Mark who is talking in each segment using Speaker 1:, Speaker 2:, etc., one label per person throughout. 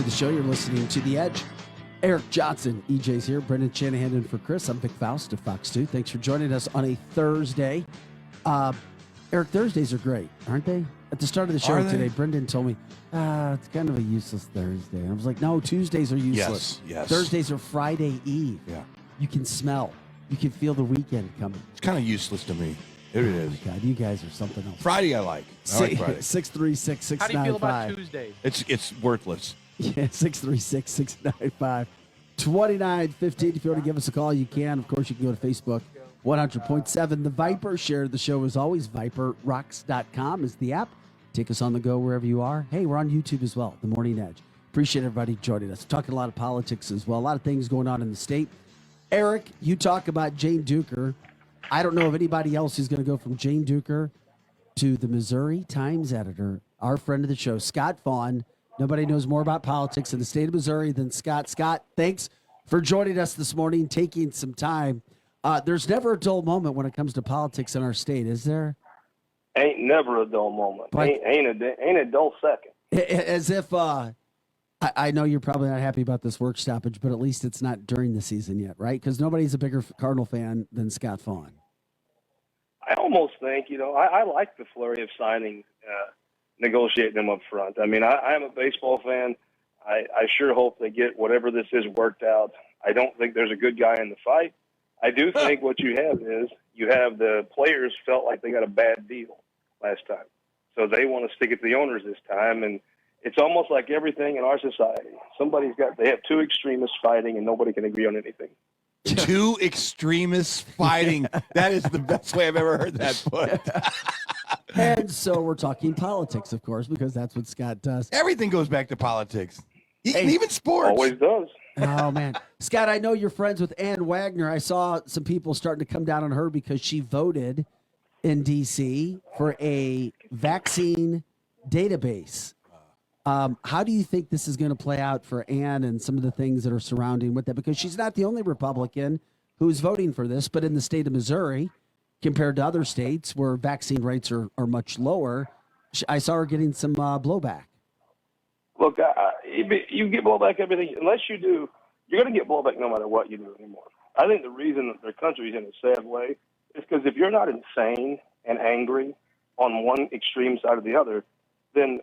Speaker 1: the show. You're listening to The Edge. Eric Johnson, EJ's here. Brendan Shanahan in for Chris. I'm Vic Faust of Fox 2. Thanks for joining us on a Thursday. Eric, Thursdays are great, aren't they? At the start of the show today, Brendan told me, it's kind of a useless Thursday. And I was like, no, Tuesdays are useless.
Speaker 2: Yes.
Speaker 1: Thursdays are Friday Eve.
Speaker 2: Yeah.
Speaker 1: You can smell. You can feel the weekend coming.
Speaker 2: It's kind of useless to me. It is.
Speaker 1: Oh, God, you guys are something else.
Speaker 2: Friday I like. I like Friday.
Speaker 1: 636-695.
Speaker 3: How do you feel about Tuesday?
Speaker 2: It's worthless.
Speaker 1: Yeah, 636-695-2915. If you want to give us a call, you can. Of course, you can go to Facebook, 100.7. The Viper share the show as always. ViperRocks.com is the app. Take us on the go wherever you are. Hey, we're on YouTube as well, The Morning Edge. Appreciate everybody joining us. Talking a lot of politics as well. A lot of things going on in the state. Eric, you talk about Jane Duker. I don't know of anybody else who's going to go from Jane Duker to the Missouri Times editor, our friend of the show, Scott Vaughn. Nobody knows more about politics in the state of Missouri than Scott. Scott, thanks for joining us this morning, taking some time. There's never a dull moment when it comes to politics in our state, is there?
Speaker 4: Ain't never a dull moment.
Speaker 1: But,
Speaker 4: ain't a dull second.
Speaker 1: As if I know you're probably not happy about this work stoppage, but at least it's not during the season yet, right? Because nobody's a bigger Cardinal fan than Scott Vaughn.
Speaker 4: I almost think, I like the flurry of signing, negotiating them up front. I mean, I am a baseball fan. I sure hope they get whatever this is worked out. I don't think there's a good guy in the fight. I do think what you have is you have the players felt like they got a bad deal last time. So they want to stick it to the owners this time. And it's almost like everything in our society. They have two extremists fighting and nobody can agree on anything.
Speaker 2: Two extremists fighting. That is the best way I've ever heard that put.
Speaker 1: And so we're talking politics, of course, because that's what Scott does.
Speaker 2: Everything goes back to politics. Even sports.
Speaker 4: Always does.
Speaker 1: Oh, man. Scott, I know you're friends with Ann Wagner. I saw some people starting to come down on her because she voted in D.C. for a vaccine database. How do you think this is going to play out for Ann and some of the things that are surrounding with that? Because she's not the only Republican who's voting for this, but in the state of Missouri, compared to other states where vaccine rates are much lower, I saw her getting some blowback.
Speaker 4: Look, you get blowback everything. Unless you do, you're going to get blowback no matter what you do anymore. I think the reason that their country's in a sad way is because if you're not insane and angry on one extreme side or the other, then,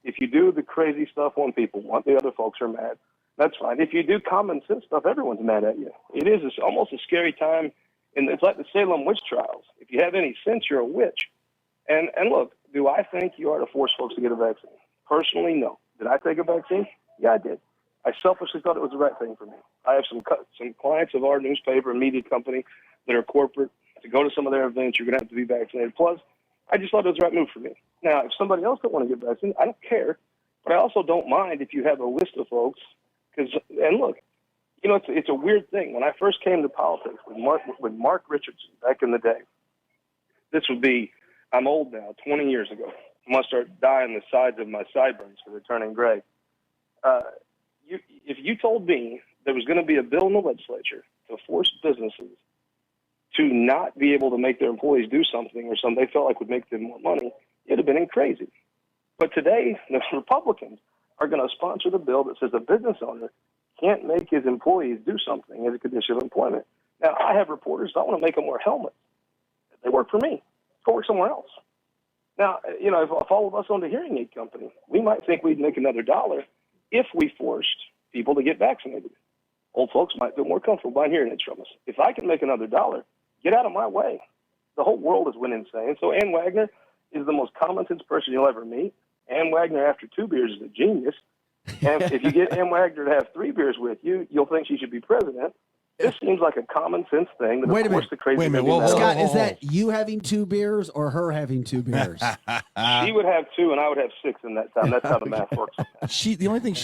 Speaker 4: if you do the crazy stuff one people want, the other folks are mad. That's fine. If you do common sense stuff, everyone's mad at you. It is almost a scary time. And it's like the Salem witch trials. If you have any sense, you're a witch. And look, do I think you ought to force folks to get a vaccine? Personally, no. Did I take a vaccine? Yeah, I did. I selfishly thought it was the right thing for me. I have some clients of our newspaper and media company that are corporate. To go to some of their events, you're going to have to be vaccinated. Plus, I just thought it was the right move for me. Now, if somebody else don't want to get vaccinated, I don't care. But I also don't mind if you have a list of folks. And look, it's a weird thing. When I first came to politics with Mark Richardson back in the day, this would be, I'm old now, 20 years ago. I'm going to start dyeing the sides of my sideburns because they're turning gray. If you told me there was going to be a bill in the legislature to force businesses to not be able to make their employees do something or something they felt like would make them more money, it'd have been crazy. But today, the Republicans are going to sponsor the bill that says a business owner can't make his employees do something as a condition of employment. Now, I have reporters that want to make them wear helmets. They work for me. Go work somewhere else. Now, if all of us owned a hearing aid company, we might think we'd make another dollar if we forced people to get vaccinated. Old folks might feel more comfortable buying hearing aids from us. If I can make another dollar, get out of my way. The whole world has went insane. So Ann Wagner is the most common sense person you'll ever meet. Ann Wagner, after 2 beers, is a genius. And if you get Ann Wagner to have 3 beers with you, you'll think she should be president. This seems like a common sense thing. That
Speaker 1: Wait a minute. Scott, is that
Speaker 2: Whoa.
Speaker 1: you having 2 beers or her having 2 beers?
Speaker 4: She would have 2 and I would have 6 in that time. That's how the math works.
Speaker 2: The only thing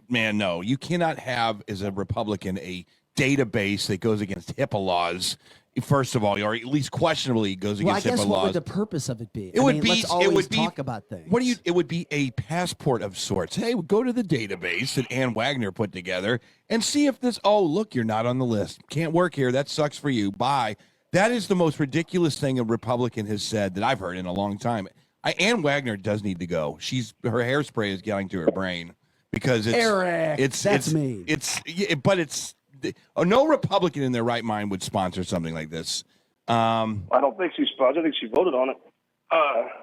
Speaker 2: man, no, you cannot have as a Republican a database that goes against HIPAA laws. First of all, or at least questionably goes against HIPAA laws.
Speaker 1: What would the purpose of it be?
Speaker 2: Let's always
Speaker 1: talk about things.
Speaker 2: It would be a passport of sorts. Hey, go to the database that Ann Wagner put together and see if this. Oh, look, you're not on the list. Can't work here. That sucks for you. Bye. That is the most ridiculous thing a Republican has said that I've heard in a long time. Ann Wagner does need to go. Her hairspray is getting to her brain. because
Speaker 1: Eric,
Speaker 2: it's
Speaker 1: that's
Speaker 2: it's
Speaker 1: mean.
Speaker 2: but it's no Republican in their right mind would sponsor something like this.
Speaker 4: I don't think she's sponsored. I think she voted on it.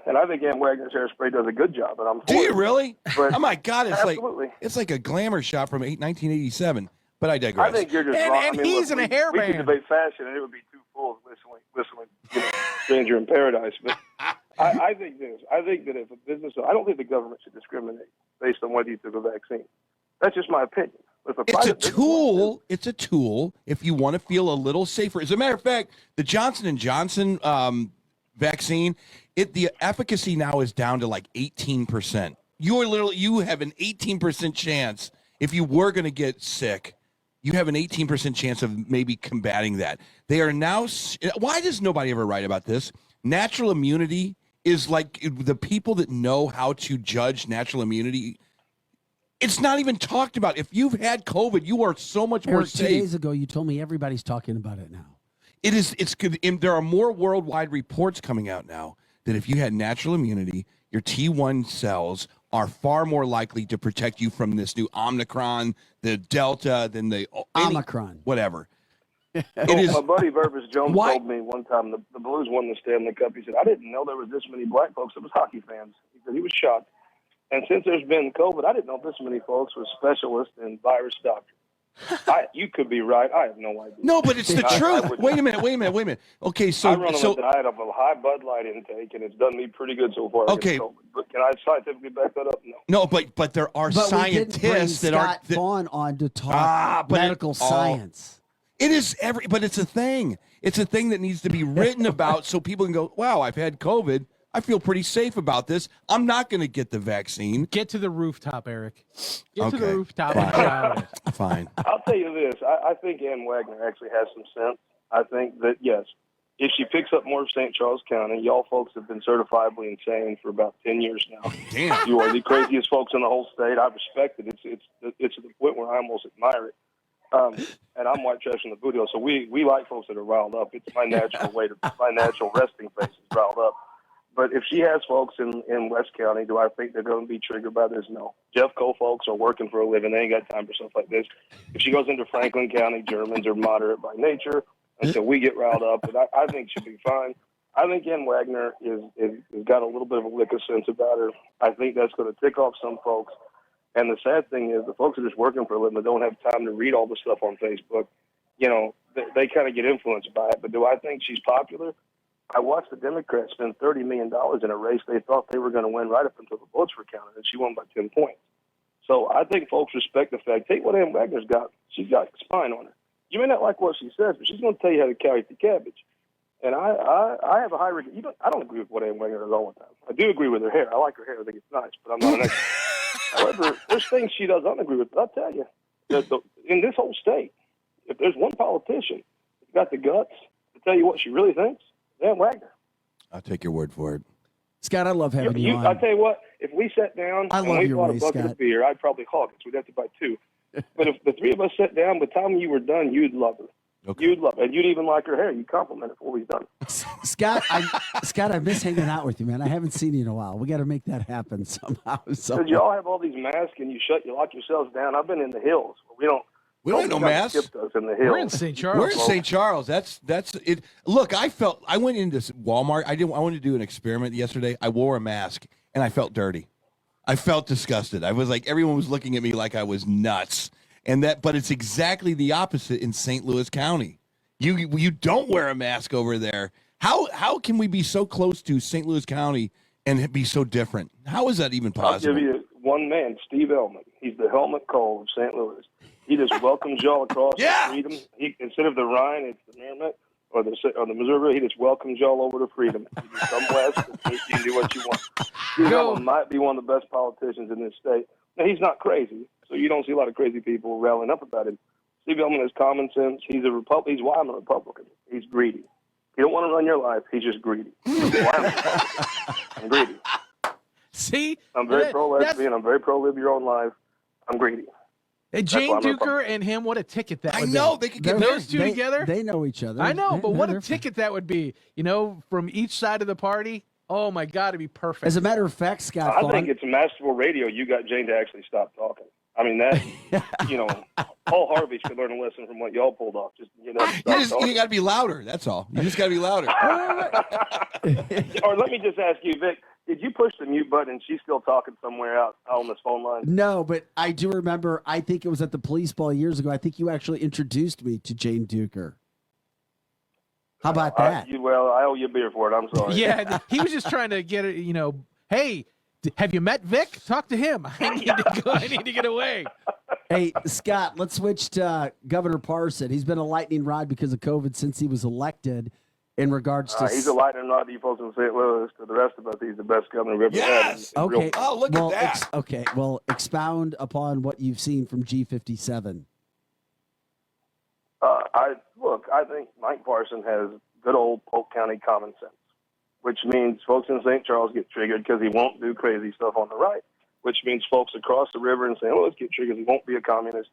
Speaker 4: And I think Ann Wagner's hairspray does a good job, and I'm for
Speaker 2: Do you
Speaker 4: it.
Speaker 2: really?
Speaker 4: But
Speaker 2: Oh my God!
Speaker 4: absolutely.
Speaker 2: It's like a glamour shot from 1987. But I digress.
Speaker 4: I think you're just
Speaker 3: And-
Speaker 4: wrong.
Speaker 3: and
Speaker 4: I mean,
Speaker 3: he's
Speaker 4: look,
Speaker 3: in a hair
Speaker 4: we could
Speaker 3: band.
Speaker 4: debate fashion, and it would be two fools whistling, Stranger in Paradise. But I think this. I think that if a business, I don't think the government should discriminate based on whether you took a vaccine. That's just my opinion. If
Speaker 2: It's a
Speaker 4: private business
Speaker 2: tool. It's a tool if you want to feel a little safer. As a matter of fact, the Johnson & Johnson vaccine, the efficacy now is down to like 18%. You have an 18% chance if you were going to get sick. You have an 18% chance of maybe combating that. They are now. Why does nobody ever write about this? Natural immunity is like the people that know how to judge natural immunity. It's not even talked about. If you've had COVID, you are so much more
Speaker 1: Eric, 2
Speaker 2: safe.
Speaker 1: days ago, you told me everybody's talking about it now.
Speaker 2: It is. It's good. There are more worldwide reports coming out now that if you had natural immunity, your T1 cells are far more likely to protect you from this new Omicron, the Delta, than the
Speaker 1: Omicron.
Speaker 2: whatever. It
Speaker 4: So
Speaker 2: is.
Speaker 4: my buddy Vervis Jones
Speaker 2: Why-
Speaker 4: told me one time the Blues won the Stanley Cup. He said, I didn't know there was this many black folks that was hockey fans. He said he was shocked. And since there's been COVID, I didn't know this many folks were specialists in virus doctors. You could be right. I have no idea.
Speaker 2: No, but it's the
Speaker 4: I
Speaker 2: truth.
Speaker 4: wouldn't-
Speaker 2: Wait a minute. Okay,
Speaker 4: I
Speaker 2: so
Speaker 4: run on a diet of a high Bud Light intake, and it's done me pretty good so far.
Speaker 2: Okay.
Speaker 4: against COVID. But can I scientifically back that up? No.
Speaker 2: no, but there are
Speaker 1: But we didn't bring
Speaker 2: scientists that are.
Speaker 1: Scott Vaughn on to talk
Speaker 2: but
Speaker 1: medical science.
Speaker 2: It is but it's a thing. It's a thing that needs to be written about so people can go, wow, I've had COVID. I feel pretty safe about this. I'm not going to get the vaccine.
Speaker 3: Get to the rooftop, Eric. Get to the
Speaker 2: Okay.
Speaker 3: rooftop and shout it.
Speaker 2: Fine.
Speaker 4: I'll tell you this. I think Ann Wagner actually has some sense. I think that, yes, if she picks up more of St. Charles County, y'all folks have been certifiably insane for about 10 years now.
Speaker 2: Damn.
Speaker 4: You are the craziest folks in the whole state. I respect it. It's to the point where I almost admire it. And I'm white trash in the booty hole, so we like folks that are riled up. It's my natural my natural resting face is riled up. But if she has folks in West County, do I think they're going to be triggered by this? No. Jeffco folks are working for a living. They ain't got time for stuff like this. If she goes into Franklin County, Germans are moderate by nature, and so we get riled up. And I think she'll be fine. I think Ann Wagner is got a little bit of a lick of sense about her. I think that's going to tick off some folks. And the sad thing is the folks that are just working for a living that don't have time to read all the stuff on Facebook, they kind of get influenced by it. But do I think she's popular? I watched the Democrats spend $30 million in a race they thought they were going to win right up until the votes were counted, and she won by 10 points. So I think folks respect the fact. Take what Ann Wagner's got. She's got spine on her. You may not like what she says, but she's going to tell you how to carry the cabbage. And I have a high regard. I don't agree with what Ann Wagner does all the time. I do agree with her hair. I like her hair. I think it's nice, but I'm not an expert. However, there's things she does I don't agree with. But I'll tell you, in this whole state, if there's one politician who's got the guts to tell you what she really thinks, Ann Wagner.
Speaker 2: I'll take your word for it.
Speaker 1: Scott, I love having you on.
Speaker 4: I tell you what, if we sat down
Speaker 1: I
Speaker 4: and
Speaker 1: love
Speaker 4: we
Speaker 1: your
Speaker 4: bought
Speaker 1: way,
Speaker 4: a bucket
Speaker 1: Scott.
Speaker 4: of beer, I'd probably hog it. So we'd have to buy two. But if the three of us sat down, by the time you were done, you'd love her.
Speaker 2: Okay.
Speaker 4: You'd love her. And you'd even like her hair. You'd compliment her for what he's done.
Speaker 1: Scott, I miss hanging out with you, man. I haven't seen you in a while. We got to make that happen somehow.
Speaker 4: Because you all have all these masks and you lock yourselves down. I've been in the hills. We don't
Speaker 2: have no masks.
Speaker 4: Skip us in the hills.
Speaker 3: We're in St. Charles.
Speaker 2: We're in St. Charles. That's it. Look, I went into Walmart. I wanted to do an experiment yesterday. I wore a mask and I felt dirty. I felt disgusted. I was like, everyone was looking at me like I was nuts. But it's exactly the opposite in St. Louis County. You don't wear a mask over there. How can we be so close to St. Louis County and be so different? How is that even possible?
Speaker 4: I'll give you one man, Steve Elman. He's the Helmut Kohl of St. Louis. He just welcomes y'all across
Speaker 2: Yeah.
Speaker 4: to freedom. Instead of the Rhine, it's the Merrimack or the Missouri. He just welcomes y'all over to freedom. You can come west and you can do what you want. Steve Elman might be one of the best politicians in this state. Now, he's not crazy, so you don't see a lot of crazy people rallying up about him. Steve Elman has common sense. He's why I'm a Republican. He's greedy. He don't want to run your life. He's just greedy. That's why I'm a Republican. I'm greedy.
Speaker 3: See?
Speaker 4: I'm very pro-lesbian. I'm very pro-live your own life. I'm greedy.
Speaker 3: Hey, Jane Duker and him, what a ticket that would be.
Speaker 2: I know. They could get
Speaker 3: Those two together?
Speaker 1: They know each other.
Speaker 3: I know, but what
Speaker 1: they're
Speaker 3: a ticket that would be. From each side of the party. Oh, my God, it'd be perfect.
Speaker 1: As a matter of fact, Scott
Speaker 4: I
Speaker 1: Vaughn,
Speaker 4: think it's masterful radio. You got Jane to actually stop talking. I mean, that, Paul Harvey should learn a lesson from what y'all pulled off. Just,
Speaker 2: You got to be louder. That's all. You just got to be louder.
Speaker 4: Or let me just ask you, Vic, did you push the mute button and she's still talking somewhere out on this phone line?
Speaker 1: No, but I do remember, I think it was at the police ball years ago. I think you actually introduced me to Jane Duker. How about that?
Speaker 4: I owe you a beer for it. I'm sorry.
Speaker 3: Yeah, he was just trying to get it, hey, have you met Vic? Talk to him. I need to get away.
Speaker 1: Hey, Scott, let's switch to Governor Parson. He's been a lightning rod because of COVID since he was elected in regards to...
Speaker 4: he's a lightning rod to you folks in St. Louis. To the rest of us, he's the best governor we've ever had.
Speaker 1: Okay.
Speaker 2: Oh, look at that.
Speaker 1: Okay, well, expound upon what you've seen from G57.
Speaker 4: I think Mike Parson has good old Polk County common sense, which means folks in St. Charles get triggered because he won't do crazy stuff on the right, which means folks across the river in St. Louis get triggered. He won't be a communist.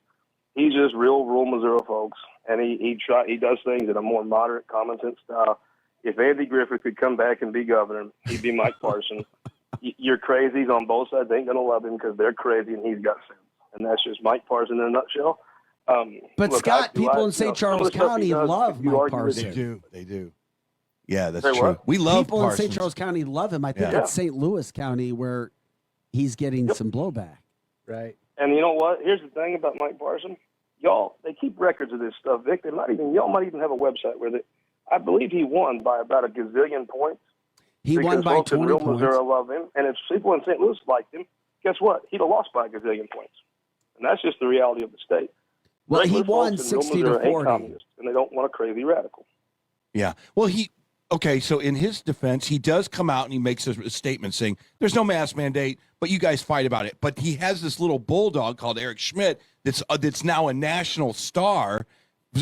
Speaker 4: He's just real rural Missouri folks, and he does things in a more moderate, common sense style. If Andy Griffith could come back and be governor, he'd be Mike Parson. Your crazies on both sides ain't going to love him because they're crazy and he's got sense. And that's just Mike Parson in a nutshell.
Speaker 1: But Scott, people in St. Charles County love Mike Parson.
Speaker 2: They do. Yeah, that's
Speaker 4: Say
Speaker 2: true.
Speaker 4: what?
Speaker 2: We love
Speaker 1: people
Speaker 2: Parsons.
Speaker 1: in St. Charles County love him. I think it's St. Louis County where he's getting some blowback.
Speaker 3: Right.
Speaker 4: And you know what? Here's the thing about Mike Parson. Y'all, they keep records of this stuff, Vic. Y'all might even have a website with it. I believe he won by about a gazillion points.
Speaker 1: He won by 20
Speaker 4: real
Speaker 1: points.
Speaker 4: Missouri love him. And if people in St. Louis liked him, guess what? He'd have lost by a gazillion points. And that's just the reality of the state.
Speaker 1: Well, he
Speaker 4: Regular
Speaker 1: won
Speaker 4: folks in real
Speaker 1: 60 to
Speaker 4: Missouri ain't
Speaker 1: 40.
Speaker 4: communists, and they don't want a crazy radical.
Speaker 2: Yeah. Well, so in his defense, he does come out and he makes a statement saying there's no mask mandate, but you guys fight about it. But he has this little bulldog called Eric Schmidt that's now a national star,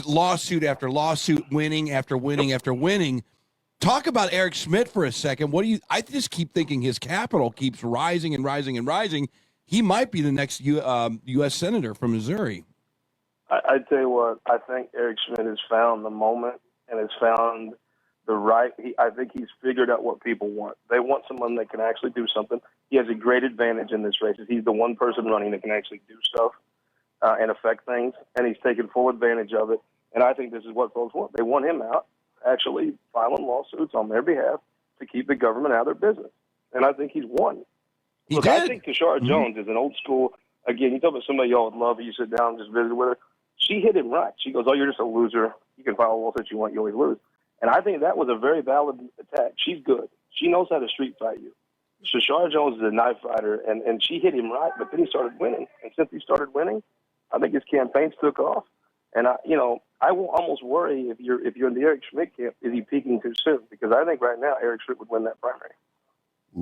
Speaker 2: lawsuit after lawsuit, winning after winning after winning. Talk about Eric Schmidt for a second. I just keep thinking his capital keeps rising and rising and rising. He might be the next U.S. Senator from Missouri.
Speaker 4: I tell you what, I think Eric Schmidt has found the moment and has found the right. I think he's figured out what people want. They want someone that can actually do something. He has a great advantage in this race. He's the one person running that can actually do stuff and affect things, and he's taken full advantage of it. And I think this is what folks want. They want him out, actually filing lawsuits on their behalf to keep the government out of their business. And I think he's won. Look, I think Tashara Jones is an old school. Again, you talk about somebody y'all would love. You sit down and just visit with her. She hit him right. She goes, "Oh, you're just a loser. You can file a lawsuit you want. You always lose." And I think that was a very valid attack. She's good. She knows how to street fight you. Tashara Jones is a knife fighter, and she hit him right. But then he started winning, and since he started winning, I think his campaigns took off. And I will almost worry if you're in the Eric Schmidt camp, is he peaking too soon? Because I think right now Eric Schmidt would win that primary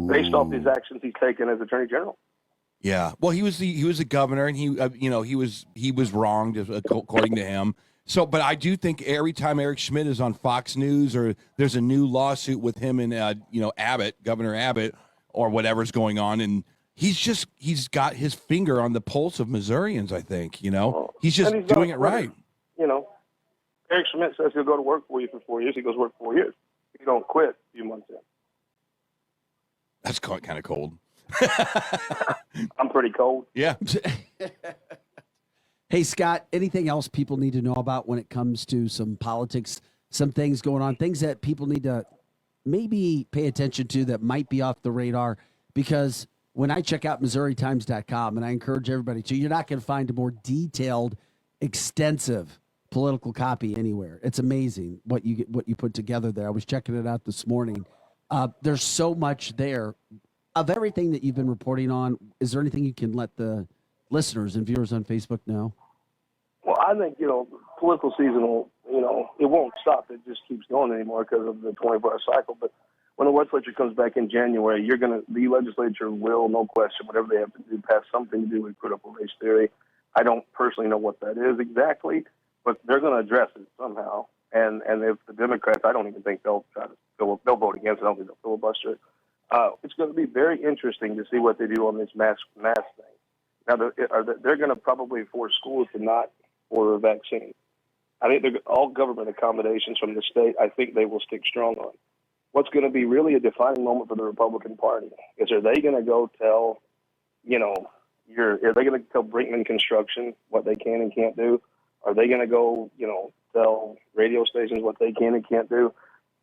Speaker 4: based off his actions he's taken as Attorney General.
Speaker 2: Yeah, well, he was the governor, and he was wronged according to him. So, but I do think every time Eric Schmidt is on Fox News or there's a new lawsuit with him and Abbott, Governor Abbott, or whatever's going on, and he's got his finger on the pulse of Missourians. I think he's just doing it right.
Speaker 4: Eric Schmidt says he'll go to work for you for 4 years. He goes to work 4 years. If you don't quit a few months in.
Speaker 2: That's kind of cold.
Speaker 4: I'm pretty cold.
Speaker 2: Yeah.
Speaker 1: Hey, Scott, anything else people need to know about when it comes to some politics, some things going on, things that people need to maybe pay attention to that might be off the radar? Because when I check out MissouriTimes.com, and I encourage everybody to, you're not going to find a more detailed, extensive political copy anywhere. It's amazing what you put together there. I was checking it out this morning. There's so much there. Of everything that you've been reporting on, is there anything you can let the listeners and viewers on Facebook know?
Speaker 4: Well, I think, political season will, it won't stop. It just keeps going anymore because of the 24-hour cycle. But when the legislature comes back in January, the legislature will, no question, whatever they have to do, pass something to do with critical race theory. I don't personally know what that is exactly, but they're going to address it somehow. And if the Democrats, I don't even think they'll vote against it. I don't think they'll filibuster it. It's going to be very interesting to see what they do on this mask thing. Now, they're going to probably force schools to not order a vaccine. I think all government accommodations from the state, I think they will stick strong on. What's going to be really a defining moment for the Republican Party is, are they going to go tell, Are they going to tell Brinkman Construction what they can and can't do? Are they going to go, tell radio stations what they can and can't do?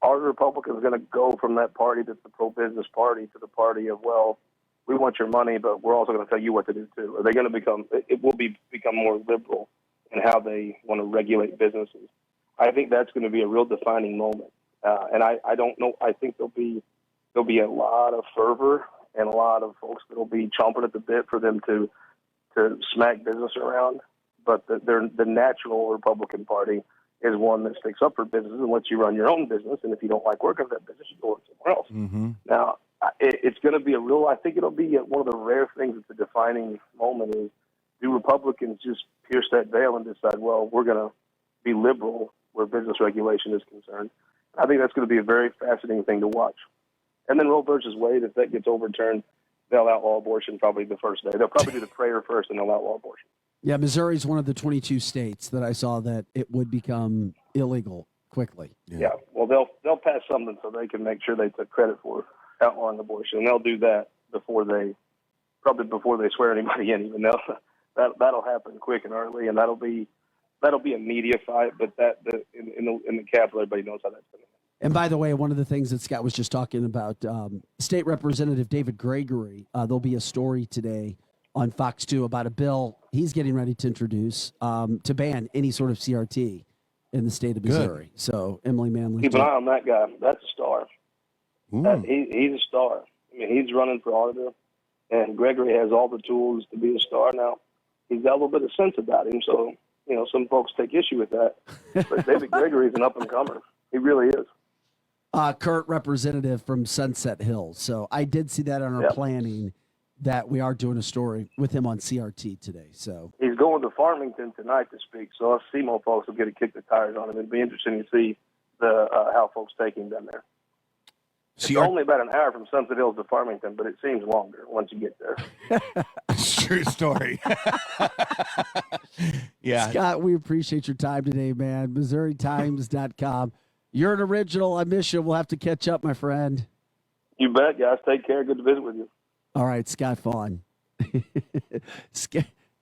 Speaker 4: Are the Republicans going to go from that party that's the pro-business party to the party of, well, we want your money, but we're also going to tell you what to do too? Are they going to become more liberal in how they want to regulate businesses? I think that's going to be a real defining moment. And I don't know. I think there'll be a lot of fervor and a lot of folks that'll be chomping at the bit for them to smack business around. But the natural Republican Party is one that sticks up for businesses and lets you run your own business. And if you don't like working for that business, you go work somewhere else.
Speaker 2: Mm-hmm.
Speaker 4: Now, it's going to be I think it'll be one of the rare things that's a defining moment is, do Republicans just pierce that veil and decide, well, we're going to be liberal where business regulation is concerned? I think that's going to be a very fascinating thing to watch. And then Roe versus Wade, if that gets overturned, they'll outlaw abortion probably the first day. They'll probably do the prayer first and they'll outlaw abortion.
Speaker 1: Yeah, Missouri is one of the 22 states that I saw that it would become illegal quickly.
Speaker 4: Yeah. Well, they'll pass something so they can make sure they took credit for outlawing abortion, and they'll do that before they swear anybody in. Even that'll happen quick and early, and that'll be a media fight. But in the Capitol, everybody knows how that's going to.
Speaker 1: And by the way, one of the things that Scott was just talking about, State Representative David Gregory, there'll be a story today on Fox 2 about a bill he's getting ready to introduce to ban any sort of CRT in the state of Missouri.
Speaker 2: Good.
Speaker 1: So Emily Manley.
Speaker 4: Keep an eye on that guy. That's a star. He's a star. I mean, he's running for auditor, and Gregory has all the tools to be a star. Now, he's got a little bit of sense about him, so some folks take issue with that. But David Gregory's an up and comer. He really is.
Speaker 1: Current representative from Sunset Hills. So I did see that on our planning that we are doing a story with him on CRT today. So
Speaker 4: he's going to Farmington tonight to speak. So us SEMO folks will get to kick the tires on him. It'll be interesting to see how folks take him down there. It's only about an hour from Sunset Hills to Farmington, but it seems longer once you get there.
Speaker 2: It's a true story. Yeah.
Speaker 1: Scott, we appreciate your time today, man. MissouriTimes.com. You're an original. I miss you. We'll have to catch up, my friend.
Speaker 4: You bet, guys. Take care. Good to visit with you.
Speaker 1: All right, Scott Vaughn.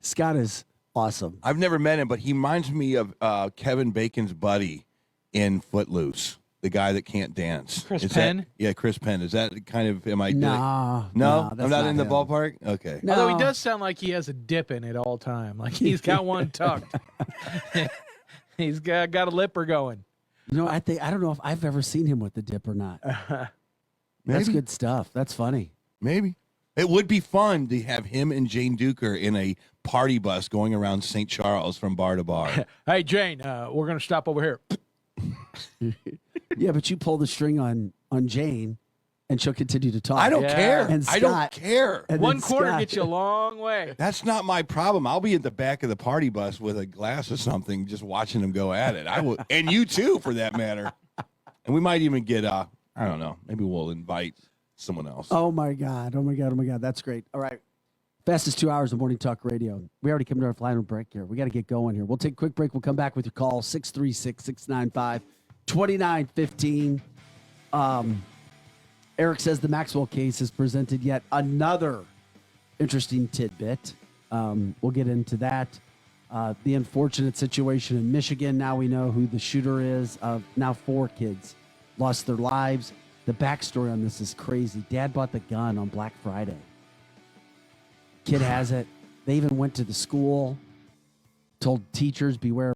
Speaker 1: Scott is awesome.
Speaker 2: I've never met him, but he reminds me of Kevin Bacon's buddy in Footloose, the guy that can't dance.
Speaker 3: Chris Penn?
Speaker 2: Chris Penn. Is that kind of, am I?
Speaker 1: No,
Speaker 2: No,
Speaker 1: that's
Speaker 2: I'm not in the
Speaker 1: him.
Speaker 2: ballpark? Okay.
Speaker 1: No.
Speaker 3: Although he does sound like he has a dip in it all time. Like he's got one tucked. He's got a lipper going.
Speaker 1: I don't know if I've ever seen him with the dip or not. That's
Speaker 2: Maybe.
Speaker 1: good stuff. That's funny.
Speaker 2: Maybe. It would be fun to have him and Jane Duker in a party bus going around St. Charles from bar to bar.
Speaker 3: Hey, Jane, we're going to stop over here.
Speaker 1: Yeah, but you pull the string on Jane, and she'll continue to talk.
Speaker 2: I don't
Speaker 3: Yeah.
Speaker 2: care.
Speaker 1: And
Speaker 2: I don't
Speaker 1: Scott-
Speaker 2: care.
Speaker 1: And
Speaker 3: One
Speaker 1: then
Speaker 3: quarter
Speaker 1: Scott-
Speaker 3: gets you a long way.
Speaker 2: That's not my problem. I'll be at the back of the party bus with a glass of something, just watching them go at it. I will, and you too, for that matter. And we might even get, I don't know, maybe we'll invite someone else.
Speaker 1: Oh my God. That's great. All right. Fastest 2 hours of Morning Talk Radio. We already come to our final break here. We got to get going here. We'll take a quick break. We'll come back with your call, 636-695-2915. Eric says the Maxwell case has presented yet another interesting tidbit. We'll get into that. The unfortunate situation in Michigan. Now we know who the shooter is. Now 4 kids lost their lives. The backstory on this is crazy. Dad bought the gun on Black Friday. Kid has it. They even went to the school, told teachers, beware